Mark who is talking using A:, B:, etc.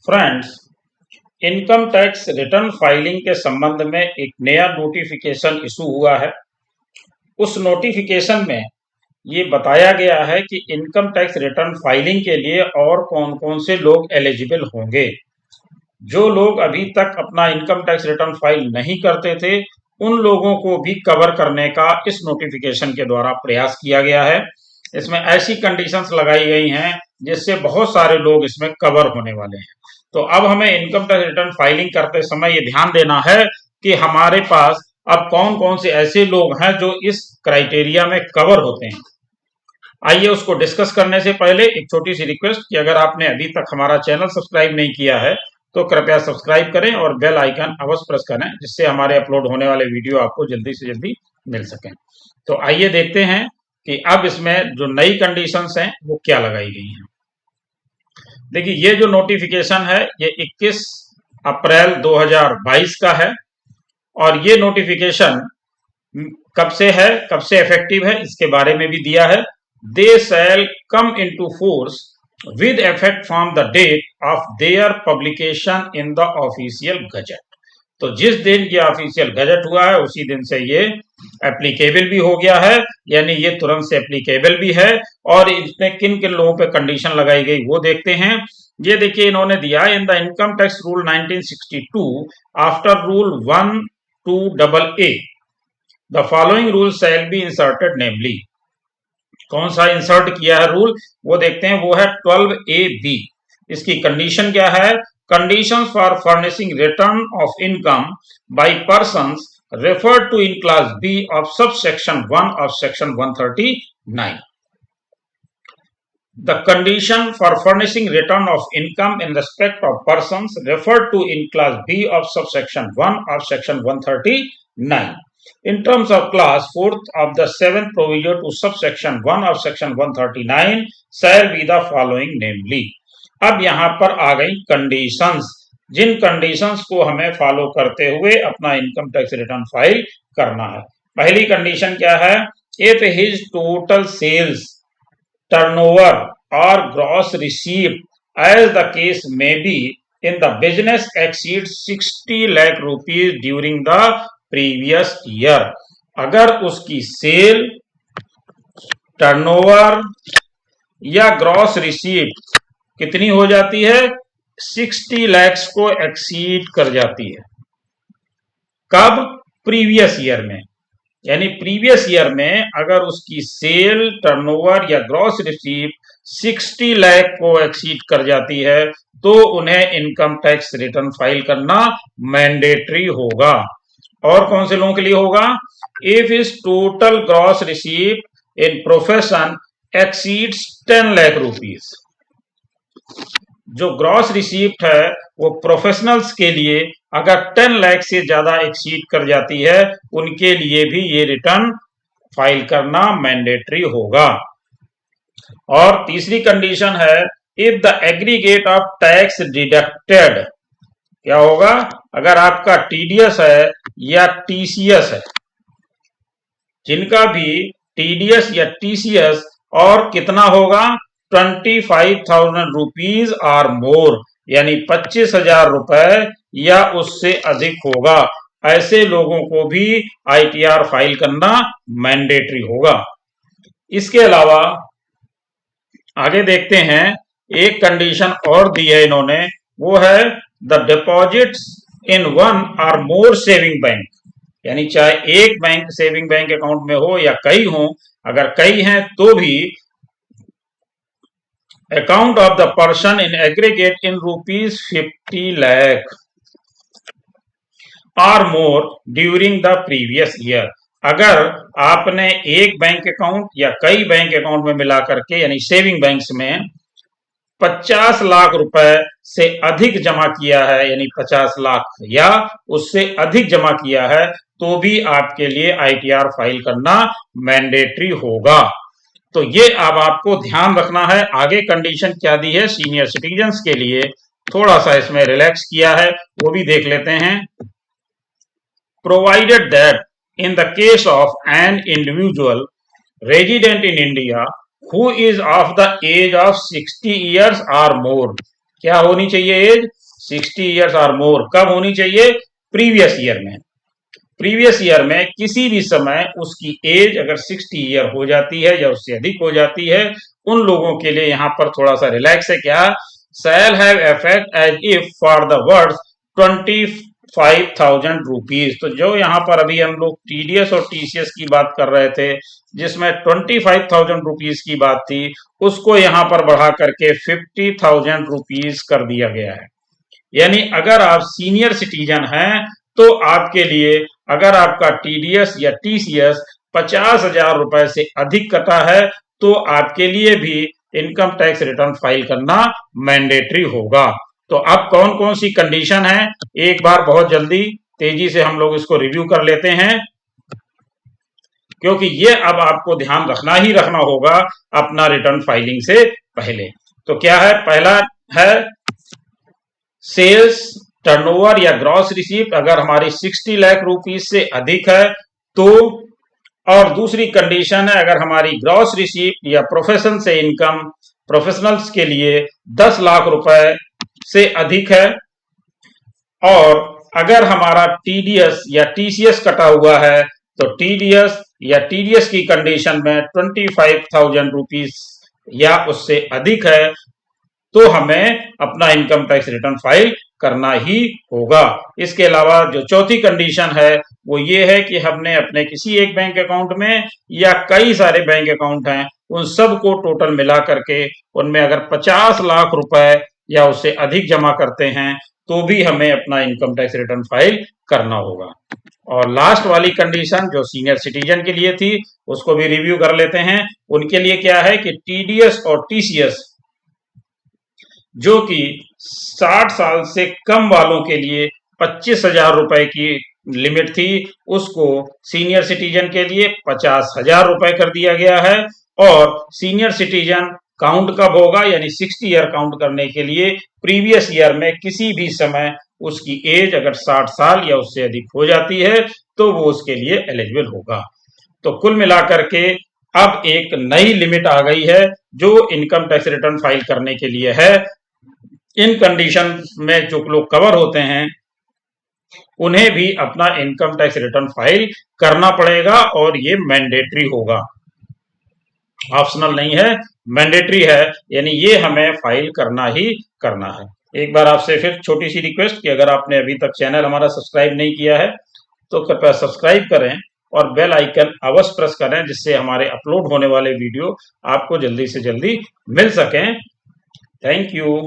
A: Friends, income tax return filing के संबंध में एक नया नोटिफिकेशन इशू हुआ है। उस नोटिफिकेशन में ये बताया गया है कि इनकम टैक्स रिटर्न फाइलिंग के लिए और कौन-कौन से लोग एलिजिबल होंगे। जो लोग अभी तक अपना इनकम टैक्स रिटर्न फाइल नहीं करते थे, उन लोगों को भी कवर करने का इस नोटिफिकेशन के द्वारा प्रयास किया गया है। इसमें ऐसी कंडीशंस लगाई गई हैं जिससे बहुत सारे लोग इसमें कवर होने वाले हैं। तो अब हमें इनकम टैक्स रिटर्न फाइलिंग करते समय ये ध्यान देना है कि हमारे पास अब कौन कौन से ऐसे लोग हैं जो इस क्राइटेरिया में कवर होते हैं। आइए उसको डिस्कस करने से पहले एक छोटी सी रिक्वेस्ट कि अगर आपने अभी तक हमारा चैनल सब्सक्राइब नहीं किया है तो कृपया सब्सक्राइब करें और बेल आइकन अवश्य प्रेस करें, जिससे हमारे अपलोड होने वाले वीडियो आपको जल्दी से जल्दी मिल सकें। तो आइए देखते हैं कि अब इसमें जो नई कंडीशंस हैं वो क्या लगाई गई हैं। देखिए, ये जो नोटिफिकेशन है ये 21 अप्रैल 2022 का है और ये नोटिफिकेशन कब से है, कब से इफेक्टिव है, इसके बारे में भी दिया है। They shall come into force with effect from the date of their publication in the official gazette। तो जिस दिन ये ऑफिशियल गजट हुआ है उसी दिन से ये एप्लीकेबल भी हो गया है, यानी ये तुरंत से एप्लीकेबल भी है। और इसमें किन किन लोगों पे कंडीशन लगाई गई वो देखते हैं। ये देखिए, इन्होंने दिया in the income tax rule 1962 after rule 12AA the following rule shall be inserted, namely. कौन सा इंसर्ट किया है रूल वो देखते हैं, वो है 12AB। इसकी कंडीशन क्या है? Conditions for furnishing return of income by persons referred to in class B of sub section 1 of section 139। The condition for furnishing return of income in respect of persons referred to in class B of subsection 1 of section 139 in terms of class 4th of the 7th provision to subsection 1 of section 139 shall be the following, namely। अब यहाँ पर आ गई conditions, जिन conditions को हमें follow करते हुए अपना income tax return file करना है। पहली कंडीशन क्या है? If his total sales, turnover or gross receipt as the case may be in the business exceeds 60 lakh rupees during the previous year। अगर उसकी सेल, टर्नओवर या ग्रॉस रिसीट कितनी हो जाती है? 60 लैक्स को एक्सीड कर जाती है। कब? प्रीवियस ईयर में। यानी प्रीवियस ईयर में अगर उसकी सेल, टर्नओवर या ग्रॉस रिसीट 60 लाख को एक्सीड कर जाती है तो उन्हें इनकम टैक्स रिटर्न फाइल करना मैंडेटरी होगा। और कौन से लोगों के लिए होगा? If is total gross receipt in profession exceeds 10 lakh rupees. जो ग्रॉस रिसीप्ट है वो प्रोफेशनल्स के लिए अगर 10 लाख से ज्यादा एक्सीड कर जाती है उनके लिए भी ये रिटर्न फाइल करना मैंडेटरी होगा। और तीसरी कंडीशन है, if the aggregate of tax deducted, क्या होगा? अगर आपका टीडीएस है या टीसीएस है, जिनका भी टीडीएस या टीसीएस और कितना होगा? 25,000 रुपीज आर मोर, यानी 25,000 रुपए या उससे अधिक होगा, ऐसे लोगों को भी आईटीआर फाइल करना मैंडेटरी होगा। इसके अलावा आगे देखते हैं, एक कंडीशन और दी है इन्होंने, वो है द डिपॉजिट्स इन वन और मोर सेविंग बैंक, यानी चाहे एक बैंक सेविंग बैंक अकाउंट में हो या कई हो, अगर कई हैं तो भी account of the person in aggregate in rupees 50 lakh और more during the previous year. अगर आपने एक बैंक अकाउंट या कई बैंक अकाउंट में मिला करके यानी सेविंग बैंक्स में 50 लाख रुपए से अधिक जमा किया है, यानी 50 लाख या उससे अधिक जमा किया है, तो भी आपके लिए आईटीआर फाइल करना मैंडेटरी होगा। तो ये अब आपको ध्यान रखना है। आगे कंडीशन क्या दी है सीनियर सिटीजन्स के लिए, थोड़ा सा इसमें रिलैक्स किया है, वो भी देख लेते हैं। Provided that in the case of an individual resident in India who is of the age of 60 years or more, क्या होनी चाहिए एज? 60 ईयर्स और मोर। कब होनी चाहिए? प्रीवियस ईयर में। प्रीवियस ईयर में किसी भी समय उसकी एज अगर 60 ईयर हो जाती है या उससे अधिक हो जाती है, उन लोगों के लिए यहाँ पर थोड़ा सा रिलैक्स है। क्या? Shall have effect as if for the words 25,000 rupees. तो जो यहाँ पर अभी हम लोग टीडीएस और टीसीएस की बात कर रहे थे, जिसमें 25,000 रुपीज की बात थी, उसको यहाँ पर बढ़ा करके 50,000 रुपीज कर दिया गया है। यानी अगर आप सीनियर सिटीजन हैं तो आपके लिए अगर आपका टीडीएस या टीसीएस 50,000 रुपए से अधिक कटा है तो आपके लिए भी इनकम टैक्स रिटर्न फाइल करना मैंडेटरी होगा। तो अब कौन कौन सी कंडीशन है, एक बार बहुत जल्दी तेजी से हम लोग इसको रिव्यू कर लेते हैं, क्योंकि ये अब आपको ध्यान रखना ही रखना होगा अपना रिटर्न फाइलिंग से पहले। तो क्या है? पहला है सेल्स टर्नओवर या ग्रॉस रिसीप्ट अगर हमारी 60 लाख रुपीज से अधिक है तो, और दूसरी कंडीशन है अगर हमारी ग्रॉस रिसीप्ट या प्रोफेशन से इनकम प्रोफेशनल्स के लिए 10 लाख रुपए से अधिक है, और अगर हमारा टीडीएस या टीसीएस कटा हुआ है तो टीडीएस या टीडीएस की कंडीशन में 25,000 रुपीज या उससे अधिक है तो हमें अपना इनकम टैक्स रिटर्न फाइल करना ही होगा। इसके अलावा जो चौथी कंडीशन है वो ये है कि हमने अपने किसी एक बैंक अकाउंट में या कई सारे बैंक अकाउंट हैं उन सब को टोटल मिला करके उनमें अगर 50 लाख रुपए या उससे अधिक जमा करते हैं तो भी हमें अपना इनकम टैक्स रिटर्न फाइल करना होगा। और लास्ट वाली कंडीशन जो सीनियर सिटीजन के लिए थी उसको भी रिव्यू कर लेते हैं। उनके लिए क्या है कि टीडीएस और टीसीएस जो कि 60 साल से कम वालों के लिए 25,000 रुपए की लिमिट थी, उसको सीनियर सिटीजन के लिए 50,000 रुपए कर दिया गया है। और सीनियर सिटीजन काउंट कब होगा, यानी 60 ईयर काउंट करने के लिए प्रीवियस ईयर में किसी भी समय उसकी एज अगर 60 साल या उससे अधिक हो जाती है तो वो उसके लिए एलिजिबल होगा। तो कुल मिलाकर के अब एक नई लिमिट आ गई है जो इनकम टैक्स रिटर्न फाइल करने के लिए है। इन कंडीशन में जो लोग कवर होते हैं उन्हें भी अपना इनकम टैक्स रिटर्न फाइल करना पड़ेगा और ये मैंडेटरी होगा, ऑप्शनल नहीं है, मैंडेटरी है, यानी ये हमें फाइल करना ही करना है। एक बार आपसे फिर छोटी सी रिक्वेस्ट कि अगर आपने अभी तक चैनल हमारा सब्सक्राइब नहीं किया है तो कृपया सब्सक्राइब करें और बेल आइकन अवश्य प्रेस करें जिससे हमारे अपलोड होने वाले वीडियो आपको जल्दी से जल्दी मिल सकें। Thank you.